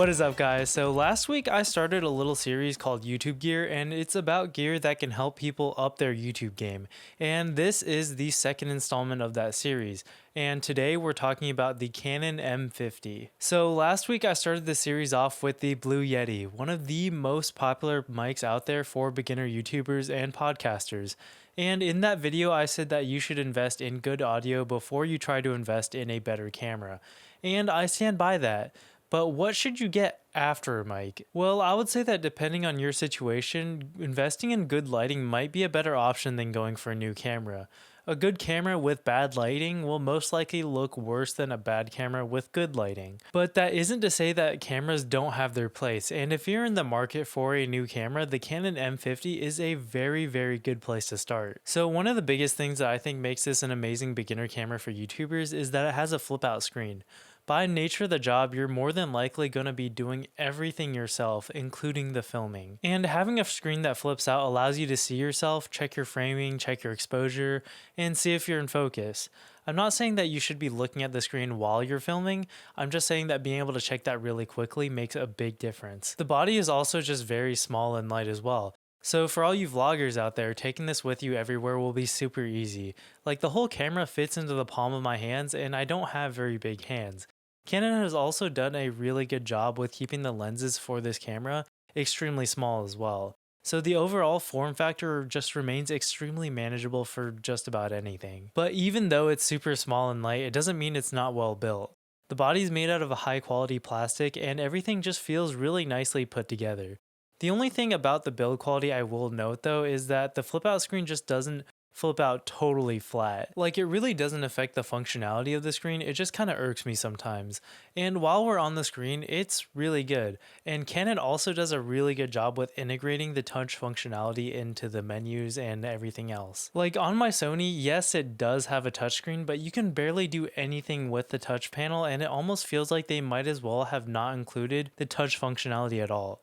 What is up, guys? So last week I started a little series called YouTube Gear, and it's about gear that can help people up their YouTube game. And this is the second installment of that series. And today we're talking about the Canon M50. So last week I started the series off with the Blue Yeti, one of the most popular mics out there for beginner YouTubers and podcasters. And in that video I said that you should invest in good audio before you try to invest in a better camera. And I stand by that. But what should you get after a mic? Well, I would say that depending on your situation, investing in good lighting might be a better option than going for a new camera. A good camera with bad lighting will most likely look worse than a bad camera with good lighting. But that isn't to say that cameras don't have their place, and if you're in the market for a new camera, the Canon M50 is a very, very good place to start. So one of the biggest things that I think makes this an amazing beginner camera for YouTubers is that it has a flip out screen. By nature of the job, you're more than likely going to be doing everything yourself, including the filming. And having a screen that flips out allows you to see yourself, check your framing, check your exposure, and see if you're in focus. I'm not saying that you should be looking at the screen while you're filming, I'm just saying that being able to check that really quickly makes a big difference. The body is also just very small and light as well. So for all you vloggers out there, taking this with you everywhere will be super easy. Like, the whole camera fits into the palm of my hands, and I don't have very big hands. Canon has also done a really good job with keeping the lenses for this camera extremely small as well. So the overall form factor just remains extremely manageable for just about anything. But even though it's super small and light, it doesn't mean it's not well built. The body's made out of a high quality plastic, and everything just feels really nicely put together. The only thing about the build quality I will note though is that the flip out screen just doesn't flip out totally flat. Like, it really doesn't affect the functionality of the screen, it just kind of irks me sometimes. And while we're on the screen, it's really good. And Canon also does a really good job with integrating the touch functionality into the menus and everything else. Like, on my Sony, yes, it does have a touchscreen, but you can barely do anything with the touch panel, and it almost feels like they might as well have not included the touch functionality at all.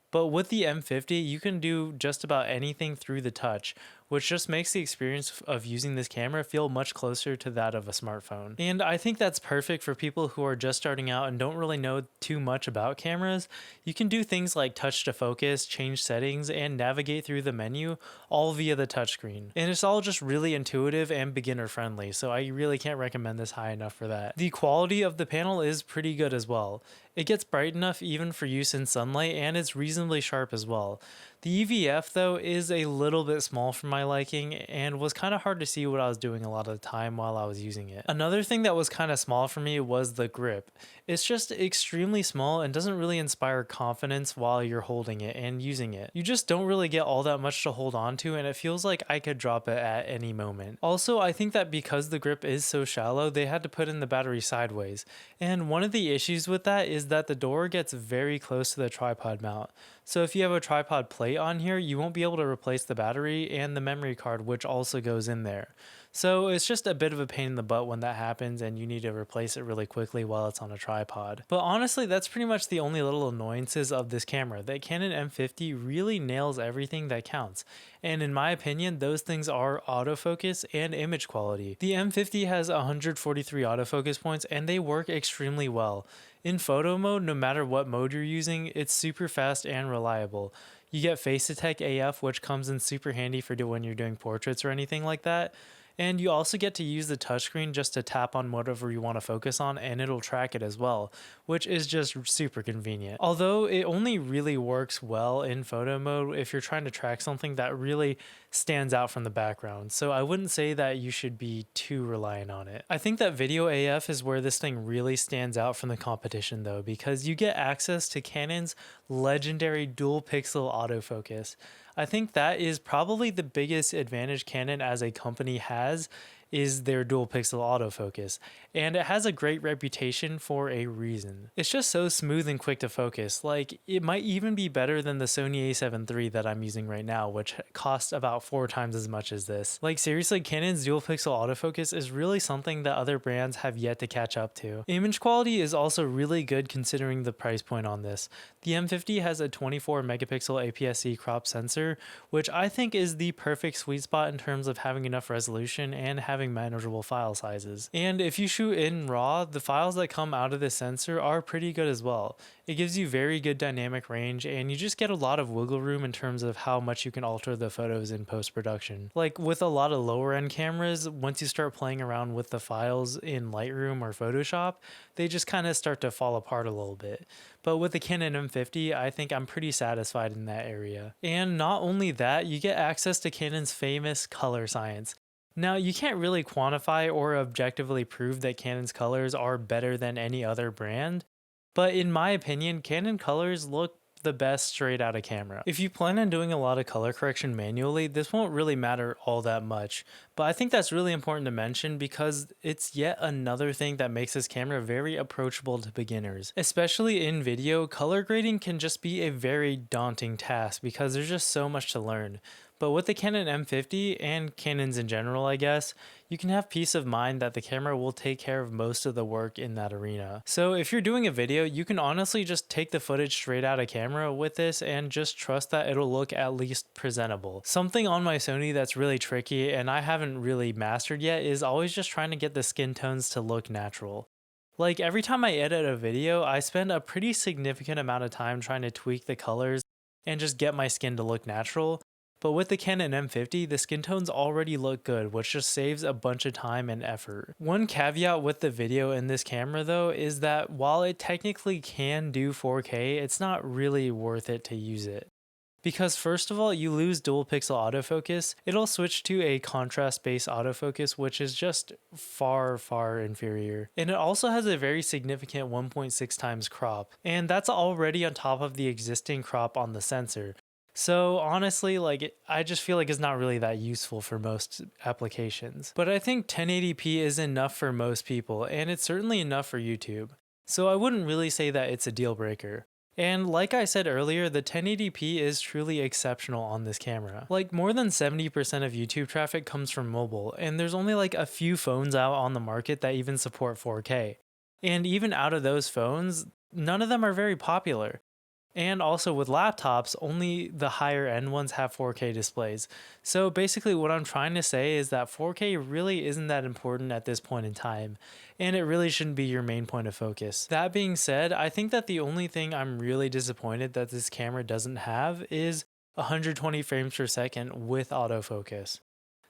But with the M50, you can do just about anything through the touch, which just makes the experience of using this camera feel much closer to that of a smartphone. And I think that's perfect for people who are just starting out and don't really know too much about cameras. You can do things like touch to focus, change settings, and navigate through the menu, all via the touchscreen. And it's all just really intuitive and beginner friendly, so I really can't recommend this high enough for that. The quality of the panel is pretty good as well. It gets bright enough even for use in sunlight, and it's reasonably sharp as well. The EVF though is a little bit small for my liking and was kind of hard to see what I was doing a lot of the time while I was using it. Another thing that was kind of small for me was the grip. It's just extremely small and doesn't really inspire confidence while you're holding it and using it. You just don't really get all that much to hold on to, and it feels like I could drop it at any moment. Also, I think that because the grip is so shallow, they had to put in the battery sideways. And one of the issues with that is that the door gets very close to the tripod mount. So if you have a tripod plate on here, you won't be able to replace the battery and the memory card, which also goes in there. So it's just a bit of a pain in the butt when that happens and you need to replace it really quickly while it's on a tripod. But honestly, that's pretty much the only little annoyances of this camera. The Canon M50 really nails everything that counts. And in my opinion, those things are autofocus and image quality. The M50 has 143 autofocus points and they work extremely well. In photo mode, no matter what mode you're using, it's super fast and reliable. You get face detect AF, which comes in super handy for when you're doing portraits or anything like that. And you also get to use the touchscreen just to tap on whatever you want to focus on, and it'll track it as well, which is just super convenient. Although it only really works well in photo mode if you're trying to track something that really stands out from the background, so I wouldn't say that you should be too reliant on it. I think that video AF is where this thing really stands out from the competition though, because you get access to Canon's legendary dual pixel autofocus. I think that is probably the biggest advantage Canon as a company has, is their dual pixel autofocus, and it has a great reputation for a reason. It's just so smooth and quick to focus. Like, it might even be better than the Sony a7 III that I'm using right now, which costs about 4 times as much as this. Like, seriously, Canon's dual pixel autofocus is really something that other brands have yet to catch up to. Image quality is also really good considering the price point on this. The M50 has a 24 megapixel APS-C crop sensor, which I think is the perfect sweet spot in terms of having enough resolution and having manageable file sizes. And if you shoot in RAW, the files that come out of this sensor are pretty good as well. It gives you very good dynamic range, and you just get a lot of wiggle room in terms of how much you can alter the photos in post-production. Like with a lot of lower end cameras, once you start playing around with the files in Lightroom or Photoshop, they just kind of start to fall apart a little bit. But with the Canon M50, I think I'm pretty satisfied in that area. And not only that, you get access to Canon's famous color science. Now, you can't really quantify or objectively prove that Canon's colors are better than any other brand, but in my opinion, Canon colors look the best straight out of camera. If you plan on doing a lot of color correction manually, this won't really matter all that much, but I think that's really important to mention because it's yet another thing that makes this camera very approachable to beginners. Especially in video, color grading can just be a very daunting task because there's just so much to learn. But with the Canon M50 and Canons in general, I guess, you can have peace of mind that the camera will take care of most of the work in that arena. So if you're doing a video, you can honestly just take the footage straight out of camera with this and just trust that it'll look at least presentable. Something on my Sony that's really tricky and I haven't really mastered yet is always just trying to get the skin tones to look natural. Like every time I edit a video, I spend a pretty significant amount of time trying to tweak the colors and just get my skin to look natural. But with the Canon M50, the skin tones already look good, which just saves a bunch of time and effort. One caveat with the video in this camera though is that while it technically can do 4K, it's not really worth it to use it. Because first of all, you lose dual pixel autofocus, it'll switch to a contrast-based autofocus, which is just far inferior. And it also has a very significant 1.6 times crop, and that's already on top of the existing crop on the sensor. So honestly, I just feel like it's not really that useful for most applications. But I think 1080p is enough for most people, and it's certainly enough for YouTube. So I wouldn't really say that it's a deal breaker. And like I said earlier, the 1080p is truly exceptional on this camera. Like more than 70% of YouTube traffic comes from mobile, and there's only like a few phones out on the market that even support 4K. And even out of those phones, none of them are very popular. And also with laptops, only the higher end ones have 4K displays. So basically what I'm trying to say is that 4K really isn't that important at this point in time, and it really shouldn't be your main point of focus. That being said, I think that the only thing I'm really disappointed that this camera doesn't have is 120 frames per second with autofocus.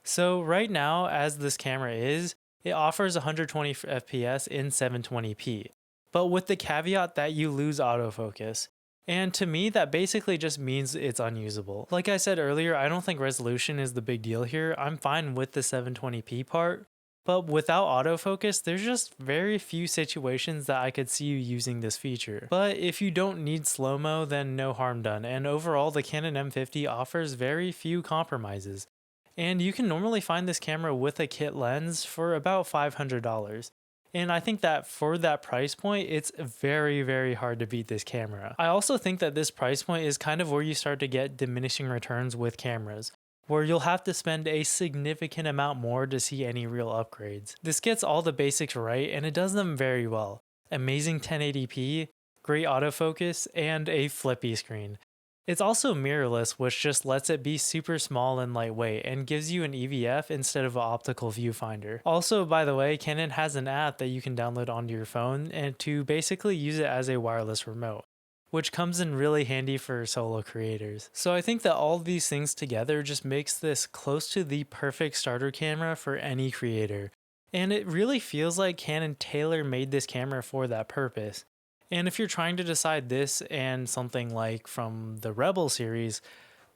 So right now, as this camera is, it offers 120 FPS in 720p, but with the caveat that you lose autofocus. And to me, that basically just means it's unusable. Like I said earlier, I don't think resolution is the big deal here. I'm fine with the 720p part, but without autofocus, there's just very few situations that I could see you using this feature. But if you don't need slow-mo, then no harm done. And overall, the Canon M50 offers very few compromises. And you can normally find this camera with a kit lens for about $500. And I think that for that price point, it's very hard to beat this camera. I also think that this price point is kind of where you start to get diminishing returns with cameras, where you'll have to spend a significant amount more to see any real upgrades. This gets all the basics right, and it does them very well. Amazing 1080p, great autofocus, and a flippy screen. It's also mirrorless, which just lets it be super small and lightweight and gives you an EVF instead of an optical viewfinder. Also, by the way, Canon has an app that you can download onto your phone and to basically use it as a wireless remote, which comes in really handy for solo creators. So I think that all of these things together just makes this close to the perfect starter camera for any creator. And it really feels like Canon tailor-made this camera for that purpose. And if you're trying to decide this and something like from the Rebel series,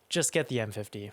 just get the M50.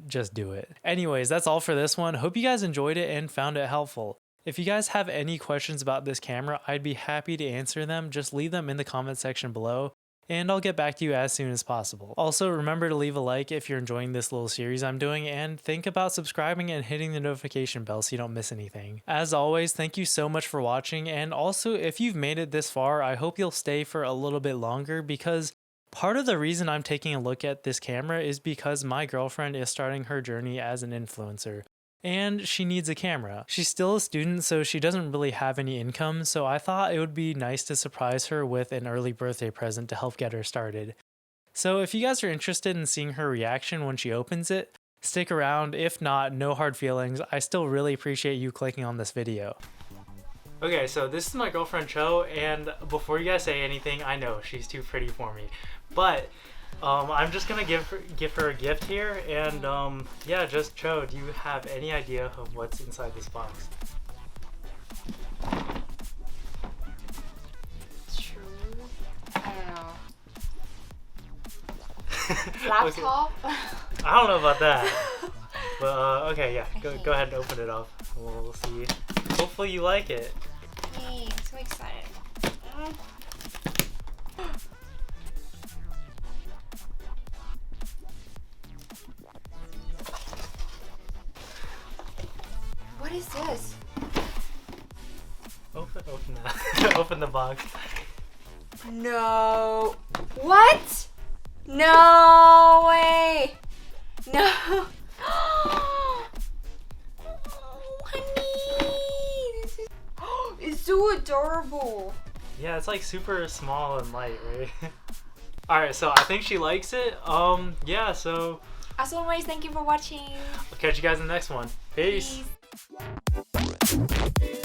Just do it. Anyways, that's all for this one. Hope you guys enjoyed it and found it helpful. If you guys have any questions about this camera, I'd be happy to answer them. Just leave them in the comment section below. and I'll get back to you as soon as possible. Also, remember to leave a like if you're enjoying this little series I'm doing, and think about subscribing and hitting the notification bell so you don't miss anything. As always, thank you so much for watching, and also if you've made it this far, I hope you'll stay for a little bit longer, because part of the reason I'm taking a look at this camera is because my girlfriend is starting her journey as an influencer. And she needs a camera. She's still a student, so she doesn't really have any income, so I thought it would be nice to surprise her with an early birthday present to help get her started. So if you guys are interested in seeing her reaction when she opens it, stick around. If not, no hard feelings. I still really appreciate you clicking on this video. Okay, so this is my girlfriend Cho, and before you guys say anything, I know she's too pretty for me, but I'm just gonna give her a gift here, and yeah, just Cho, do you have any idea of what's inside this box? True. I don't know. Laptop? Okay. I don't know about that. But okay, yeah, go ahead and open it up. We'll see. Hopefully you like it. Yay, I'm so excited. What is this? Open that. Open the box. No. What? No way. No. Oh, honey. This is. It's so adorable. Yeah, it's like super small and light, right? Alright, so I think she likes it. Yeah, so As always, thank you for watching. I'll catch you guys in the next one. Peace. Peace.